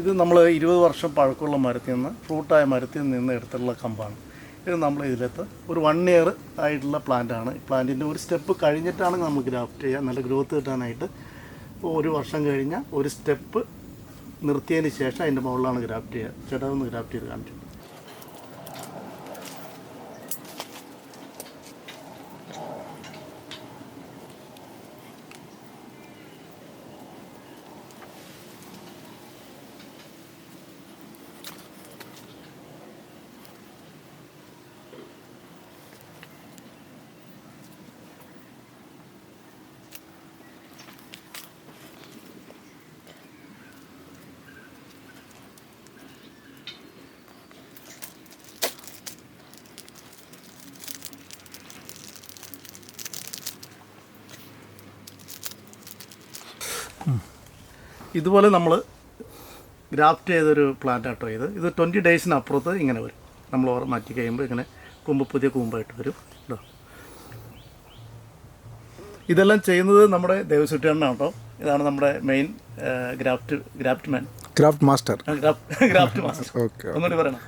ഇത് നമ്മൾ 20 വർഷം പഴക്കമുള്ള മരത്തിൽ നിന്ന് ഫ്രൂട്ടായ മരത്തിൽ നിന്ന് എടുത്തിട്ടുള്ള കമ്പാണ്. ഇത് നമ്മൾ ഇതിലത്ത് ഒരു 1 ഇയർ ആയിട്ടുള്ള പ്ലാന്റാണ്. പ്ലാന്റിൻ്റെ ഒരു സ്റ്റെപ്പ് കഴിഞ്ഞിട്ടാണ് നമ്മൾ ഗ്രാഫ്റ്റ് ചെയ്യുക. നല്ല ഗ്രോത്ത് കിട്ടാനായിട്ട് ഒരു വർഷം കഴിഞ്ഞാൽ ഒരു സ്റ്റെപ്പ് നിർത്തിയതിന് ശേഷം അതിൻ്റെ മുകളിലാണ് ഗ്രാഫ്റ്റ് ചെയ്യുക. ചേട്ടാ ഒന്ന് ഗ്രാഫ്റ്റ് ചെയ്ത് കാണിച്ചു. ഇതുപോലെ നമ്മൾ ഗ്രാഫ്റ്റ് ചെയ്തൊരു പ്ലാന്റ് ആട്ടോ ഇത് 20 ഡേയ്സിനപ്പുറത്ത് ഇങ്ങനെ വരും. നമ്മൾ ഓർ മാറ്റി കഴിയുമ്പോൾ ഇങ്ങനെ പുതിയ കൂമ്പായിട്ട് വരും കേട്ടോ. ഇതെല്ലാം ചെയ്യുന്നത് നമ്മുടെ ദേവസുട്ടേണ്ണാണ് കേട്ടോ. ഇതാണ് നമ്മുടെ മെയിൻ ഗ്രാഫ്റ്റ് മാസ്റ്റർ. ഓക്കെ, ഒന്നുകൂടി പറയണം.